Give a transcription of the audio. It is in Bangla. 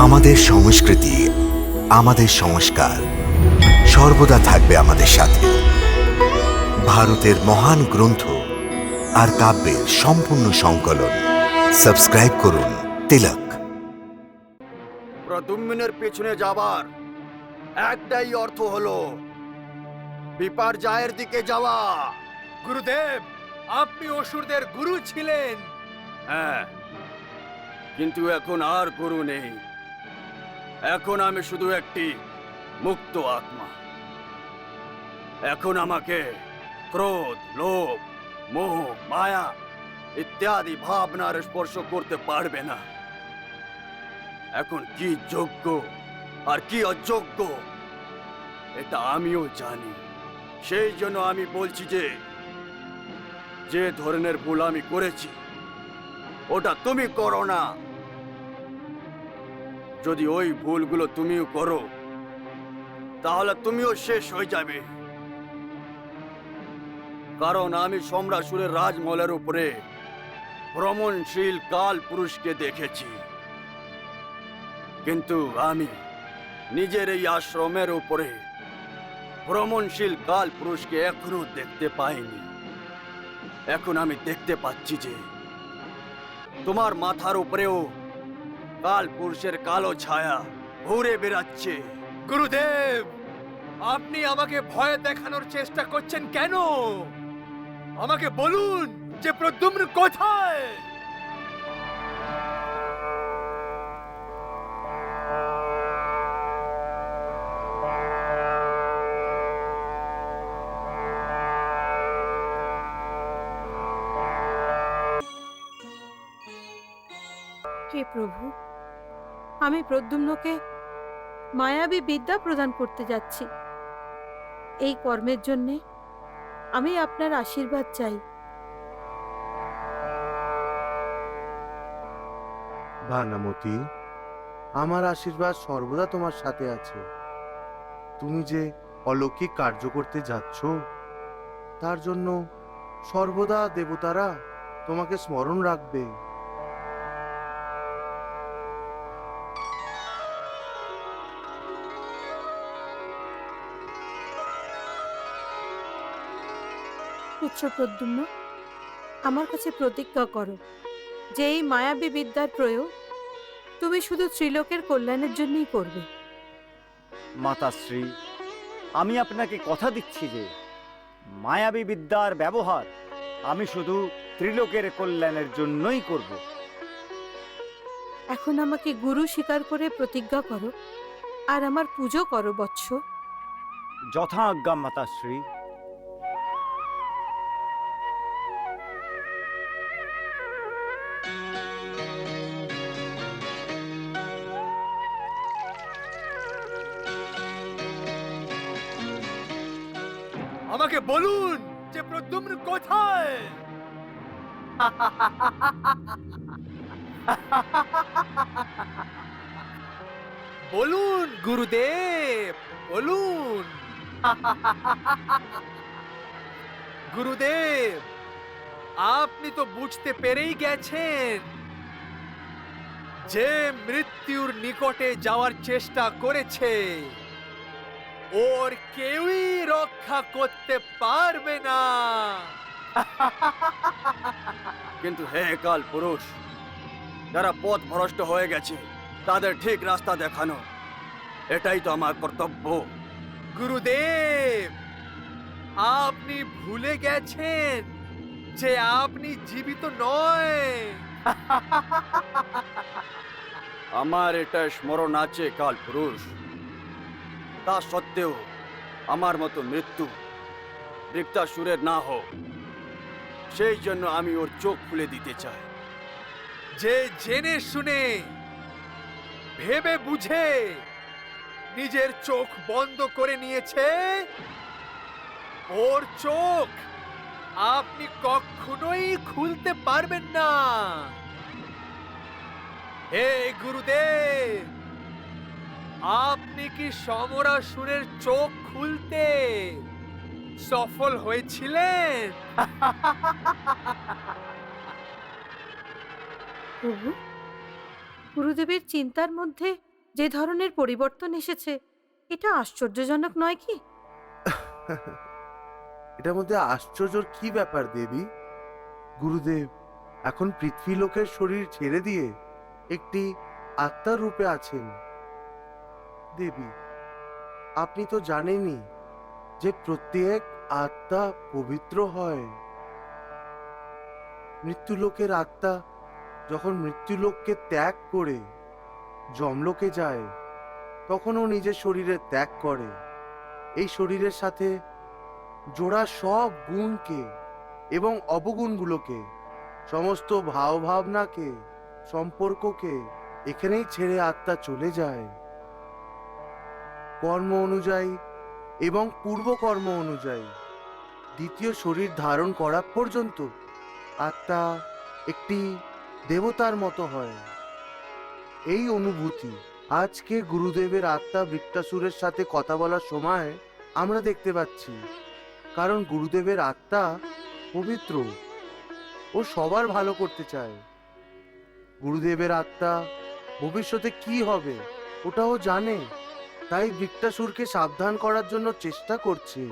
আমাদের সংস্কৃতি, আমাদের সংস্কার সর্বদা থাকবে আমাদের সাথে। ভারতের মহান গ্রন্থ আর কাব্যের সম্পূর্ণ সংকলন। সাবস্ক্রাইব করুন তিলক। প্রদ্যুম্নের পেছনে যাবার একটাই অর্থ হলো বিপর্যয়ের দিকে যাওয়া। গুরুদেব, আপনি অসুরদের গুরু ছিলেন। হ্যাঁ, কিন্তু এখন আর গুরু নেই। এখন আমি শুধু একটি মুক্ত আত্মা। এখন আমাকে ক্রোধ, লোভ, মোহ, মায়া ইত্যাদি ভাবনার স্পর্শ করতে পারবে না। এখন কি যোগ্য আর কি অযোগ্য এটা আমিও জানি। সেই জন্য আমি বলছি যে ধরনের ভুল আমি করেছি ওটা তুমি করো না। যদি ওই ভুলগুলো তুমিও করো তাহলে তুমিও শেষ হয়ে যাবে। কারণ আমি সম্রাসুরের রাজমহলের উপরে ভ্রমণশীল কাল পুরুষকে দেখেছি, কিন্তু আমি নিজের এই আশ্রমের উপরে ভ্রমণশীল কাল পুরুষকে এখনো দেখতে পাইনি। এখন আমি দেখতে পাচ্ছি যে তোমার মাথার উপরেও কাল পুরুষের কালো ছায়া ঘুরে বেড়াচ্ছে। গুরুদেব, আপনি আমাকে ভয় দেখানোর চেষ্টা করছেন কেন? আমাকে বলুন যে প্রদ্যুম্ন কোথায়? হে প্রভু, আমি প্রদ্যুম্নকে মায়াবী বিদ্যা প্রদান করতে যাচ্ছি। এই কর্মের জন্যে আমি আপনার আশীর্বাদ চাই। ভানামতি, আমার আশীর্বাদ সর্বদা তোমার সাথে আছে। তুমি যে অলৌকিক কার্য করতে যাচ্ছ তার জন্য সর্বদা দেবতারা তোমাকে স্মরণ রাখবে। পুত্র প্রদ্যুম্ন, আমার কাছে প্রতিজ্ঞা করো যে এই মায়াবী বিদ্যার প্রয়োগ তুমি শুধু ত্রিলোকের কল্যাণের জন্যই করবে। মাতাশ্রী, আমি আপনাকে কথা দিচ্ছি যে মায়াবী বিদ্যার ব্যবহার আমি শুধু ত্রিলোকের কল্যাণের জন্যই করব। এখন আমাকে গুরু স্বীকার করে প্রতিজ্ঞা করো আর আমার পুজো করো বৎস। যথা আজ্ঞা মাতাশ্রী। আমাকে বলুন যে প্রদ্যুম্ন কোথায়? বলুন গুরুদেব, বলুন। গুরুদেব, আপনি তো বুঝতে পেরেই গেছেন যে মৃত্যুর নিকটে যাওয়ার চেষ্টা করেছে ওর কেউই রক্ষা করতে পারবে না। কিন্তু হে কাল পুরুষ, যারা পথ ভ্রষ্ট হয়ে গেছে তাদের ঠিক রাস্তা দেখানো এটাই তো আমার কর্তব্য। গুরুদেব, আপনি ভুলে গেছেন যে আপনি জীবিত নয়। আমার এটা স্মরণ আছে কাল পুরুষ, তা সত্ত্বেও আমার মতো মৃত্যু বৃত্তাসুরের না হোক সেই জন্য আমি ওর চোখ খুলে দিতে চাই। যে জেনে শুনে ভেবে বুঝে নিজের চোখ বন্ধ করে নিয়েছে ওর চোখ আপনি কখনোই খুলতে পারবেন না। হে গুরুদেব, আপনি কি সমরাসুরের চোখ খুলতে সফল হয়েছিলেন? প্রভু, গুরুদেবের চিন্তার মধ্যে যে ধরনের পরিবর্তন এসেছে এটা আশ্চর্যজনক নয় কি? এটার মধ্যে আশ্চর্যর কি ব্যাপার দেবী? গুরুদেব এখন পৃথ্বীলোকের শরীর ছেড়ে দিয়ে একটি আত্মার রূপে আছেন। দেবী, আপনি তো জানেনই যে প্রত্যেক আত্মা পবিত্র হয়। মৃত্যুলোকের আত্মা যখন মৃত্যুলোককে ত্যাগ করে যমলোকে যায় তখনও নিজের শরীরে ত্যাগ করে। এই শরীরের সাথে জোড়া সব গুণকে এবং অবগুণগুলোকে, সমস্ত ভাব ভাবনাকে, সম্পর্ককে এখানেই ছেড়ে আত্মা চলে যায়। কর্ম অনুযায়ী এবং পূর্বকর্ম অনুযায়ী দ্বিতীয় শরীর ধারণ করা পর্যন্ত আত্মা একটি দেবতার মতো হয়। এই অনুভূতি আজকে গুরুদেবের আত্মা বৃত্তাসুরের সাথে কথা বলার সময় আমরা দেখতে পাচ্ছি। কারণ গুরুদেবের আত্মা পবিত্র, ও সবার ভালো করতে চায়। গুরুদেবের আত্মা ভবিষ্যতে কি হবে ওটাও জানে, তাই বৃত্তাসুরকে সাবধান করার জন্য চেষ্টা করছে।